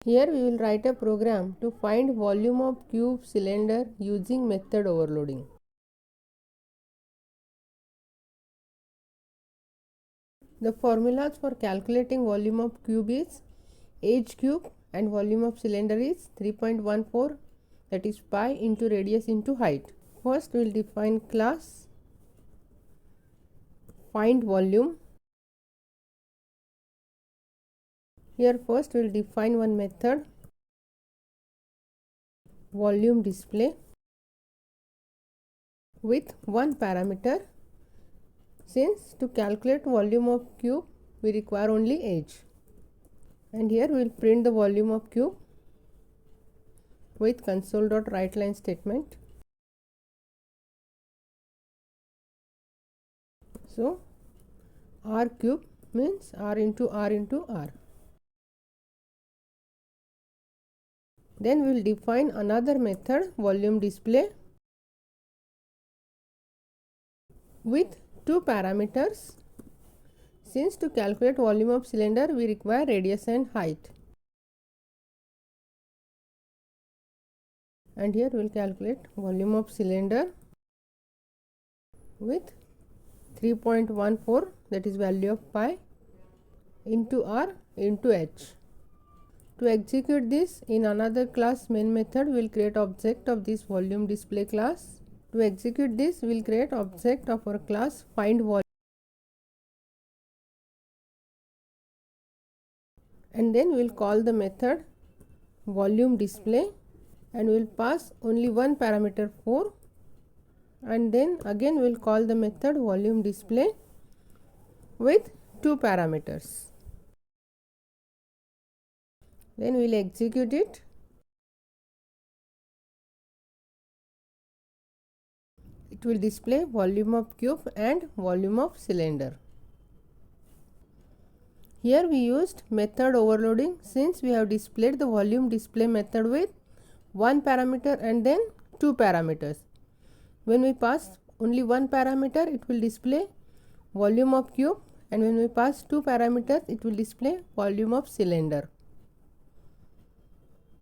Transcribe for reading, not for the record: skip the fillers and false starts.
Here we will write a program to find volume of cube cylinder using method overloading. The formulas for calculating volume of cube is h cube and volume of cylinder is 3.14, that is pi into radius into height. First we will define class, find volume. Here first we will define one method, volume display, with one parameter, since to calculate volume of cube we require only h. And here we will print the volume of cube with console.writeLine statement. So r cube means r into r into r. Then we will define another method, volume display, with two parameters, since to calculate volume of cylinder we require radius and height. And here we will calculate volume of cylinder with 3.14, that is value of pi, into r into h. To execute this in another class main method, we will create object of this volume display class. To execute this, we will create object of our class find volume, and then we will call the method volume display, and we will pass only one parameter 4, and then again we will call the method volume display with two parameters. Then we will execute it. It will display volume of cube and volume of cylinder. Here we used method overloading, since we have displayed the volume display method with one parameter and then two parameters. When we pass only one parameter, it will display volume of cube, and when we pass two parameters, it will display volume of cylinder.